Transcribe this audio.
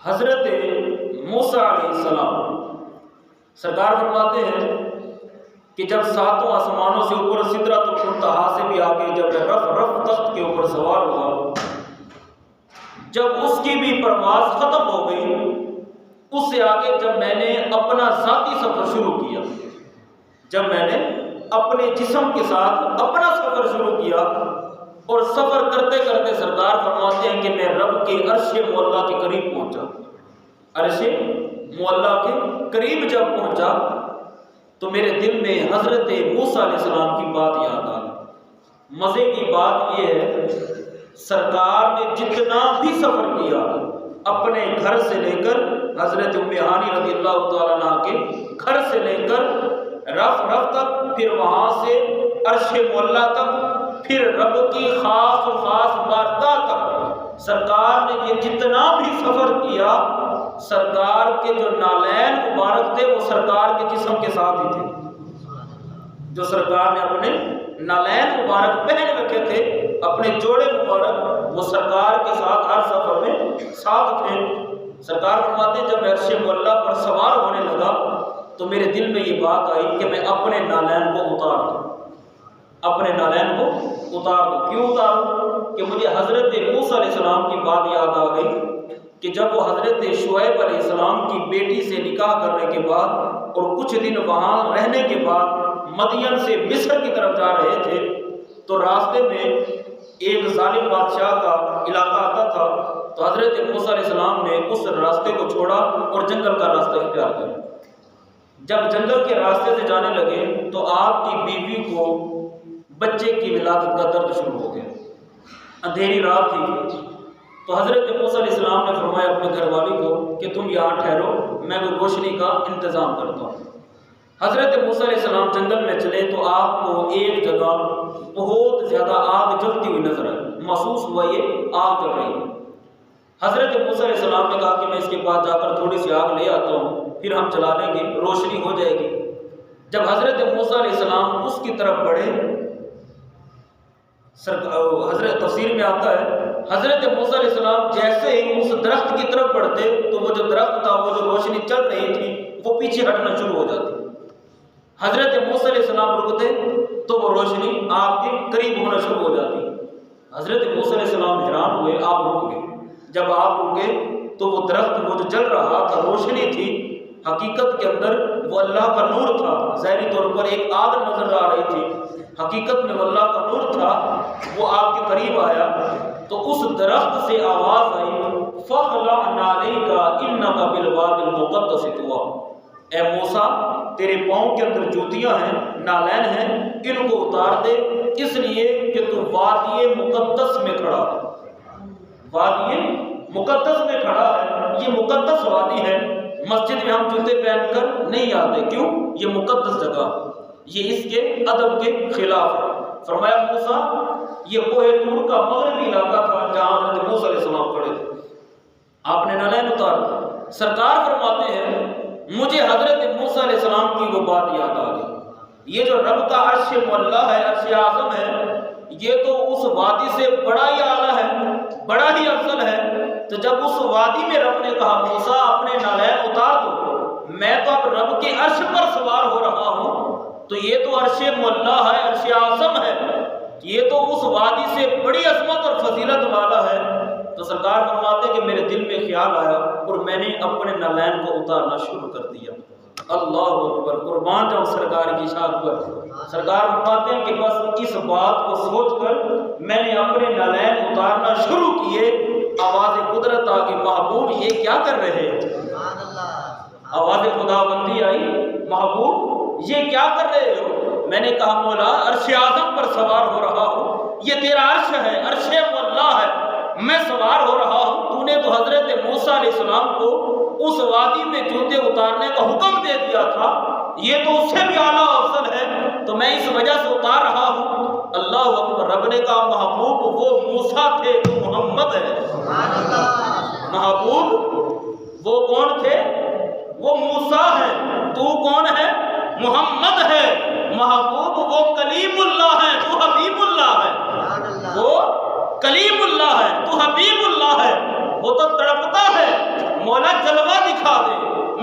حضرت موسیٰ علیہ السلام سرکار فرماتے ہیں کہ جب ساتوں آسمانوں سے اوپر سدرۃ المنتہا سے بھی آگے جب میں رف تخت کے اوپر سوار ہوا، جب اس کی بھی پرواز ختم ہو گئی، اس سے آگے جب میں نے اپنا ذاتی سفر شروع کیا، جب میں نے اپنے جسم کے ساتھ اپنا سفر شروع کیا، اور سفر کرتے کرتے سرکار فرماتے ہیں کہ میں رب کے عرش معلیٰ کے قریب پہنچا۔ عرش معلیٰ کے قریب جب پہنچا تو میرے دل میں حضرت موسیٰ علیہ السلام کی بات یاد آ گئی۔ مزے کی بات یہ ہے، سرکار نے جتنا بھی سفر کیا اپنے گھر سے لے کر حضرت ام ہانی رضی اللہ تعالیٰ عنہ کے گھر سے لے کر رف تک، پھر وہاں سے عرش معلیٰ تک، پھر رب کی خاص بارگاہ تک، سرکار نے یہ جتنا بھی سفر کیا، سرکار کے جو نالین مبارک تھے وہ سرکار کے جسم کے ساتھ ہی تھے۔ جو سرکار نے اپنے نالین مبارک پہن رکھے تھے، اپنے جوڑے مبارک، وہ سرکار کے ساتھ ہر سفر میں ساتھ تھے۔ سرکار فرماتے ہیں جب میں عرش معلیٰ پر سوار ہونے لگا تو میرے دل میں یہ بات آئی کہ میں اپنے نالین کو اتار دوں، اپنے نالین کو اتار دوں۔ کیوں اتاروں؟ کہ مجھے حضرت موسیٰ علیہ السلام کی بات یاد آ گئی کہ جب وہ حضرت شعیب علیہ السلام کی بیٹی سے نکاح کرنے کے بعد اور کچھ دن وہاں رہنے کے بعد مدین سے مصر کی طرف جا رہے تھے، تو راستے میں ایک ظالم بادشاہ کا علاقہ آتا تھا، تو حضرت موسیٰ علیہ السلام نے اس راستے کو چھوڑا اور جنگل کا راستہ اختیار کیا۔ جب جنگل کے راستے سے جانے لگے تو آپ کی بیوی کو بچے کی ولادت کا درد شروع ہو گیا۔ اندھیری رات تھی، تو حضرت موسیٰ علیہ السلام نے فرمایا اپنے گھر والی کو کہ تم یہاں ٹھہرو، میں وہ روشنی کا انتظام کرتا ہوں۔ حضرت موسیٰ علیہ السلام جنگل میں چلے تو آپ کو ایک جگہ بہت زیادہ آگ جلتی ہوئی نظر آئی، محسوس ہوا یہ آگ جل رہی ہے۔ حضرت موسیٰ علیہ السلام نے کہا کہ میں اس کے پاس جا کر تھوڑی سی آگ لے آتا ہوں، پھر ہم جلا لیں گے، روشنی ہو جائے گی۔ جب حضرت موسیٰ علیہ السلام اس کی طرف بڑھے، حضرت تفسیر میں آتا ہے حضرت موسیٰ علیہ السلام جیسے ہی اس درخت کی طرف بڑھتے تو وہ جو درخت تھا، وہ جو روشنی چل رہی تھی، وہ پیچھے ہٹنا شروع ہو جاتی۔ حضرت موسیٰ علیہ السلام رکتے تو وہ روشنی آپ کے قریب ہونا شروع ہو جاتی۔ حضرت موسیٰ علیہ السلام حیران ہوئے، آپ رک گئے۔ جب آپ رکے تو وہ درخت وہ جو جل رہا تھا، روشنی تھی، حقیقت کے اندر وہ اللہ کا نور تھا۔ ظاہری طور پر ایک آگ نظر آ رہی تھی، حقیقت میں وہ اللہ کا نور تھا۔ وہ آپ کے قریب آیا تو اس درخت سے آواز آئی، فَخْلَعْ نَعْلَيْكَ إِنَّكَ بِالْوَادِ الْمُقَدَّسِ طُوًى، اے موسیٰ تیرے پاؤں کے اندر جوتیاں ہیں، نالین ہیں، ان کو اتار دے، اس لیے کہ تو وادی مقدس میں کھڑا ہے۔ وادی مقدس میں کھڑا ہے، یہ مقدس وادی ہے۔ مسجد میں ہم جوتے پہن کر نہیں آتے، کیوں؟ یہ مقدس جگہ، یہ اس کے ادب کے خلاف ہے۔ فرمایا موسیٰ، یہ کوہ طور کا مغربی علاقہ تھا جہاں حضرت موسیٰ علیہ السلام کھڑے تھے، آپ نے نالین اتار۔ سرکار فرماتے ہیں مجھے حضرت موسیٰ علیہ السلام کی وہ بات یاد آ گئی، یہ جو رب کا عرش معلیٰ ہے، عرش اعظم ہے، یہ تو اس وادی سے بڑا ہی اعلیٰ ہے، بڑا ہی افضل ہے۔ تو جب اس وادی میں رب نے کہا موسیٰ اپنے نالین اتار دو، میں تو اب رب کے عرش پر سوار ہو رہا ہوں، تو یہ تو عرش معلیٰ ہے، عرش اعظم ہے، یہ تو اس وادی سے بڑی عظمت اور فضیلت والا ہے۔ تو سرکار فرماتے کہ میرے دل میں خیال آیا اور میں نے اپنے نالین کو اتارنا شروع کر دیا۔ اللہ اکبر، قربان جاؤں سرکار کی شان پر۔ سرکار فرماتے ہیں کہ بس اس بات کو سوچ کر میں نے اپنے نالین اتارنا شروع کیے، آواز قدرت آ گئی، محبوب یہ کیا کر رہے ہیں؟ آواز خدا بندی آئی، محبوب یہ کیا کر رہے ہو؟ میں نے کہا مولا عرش اعظم پر سوار ہو رہا ہوں، یہ تیرا عرش ہے، عرش معلیٰ ہے، میں سوار ہو رہا ہوں۔ تو نے تو حضرت موسیٰ علیہ السلام کو اس وادی میں جوتے اتارنے کا حکم دے دیا تھا، یہ تو اس سے بھی اعلیٰ افضل ہے، تو میں اس وجہ سے اتار رہا ہوں۔ اللہ اکبر، رب نے کہا محبوب وہ موسیٰ تھے، تو محمد ہے۔ محبوب وہ کون تھے؟ وہ موسیٰ ہے، تو کون ہے؟ محمد ہے۔ محبوب وہ کلیم اللہ ہے، تو حبیب اللہ ہے۔ وہ کلیم اللہ ہے، تو حبیب اللہ ہے۔ وہ تو تڑپتا ہے مولا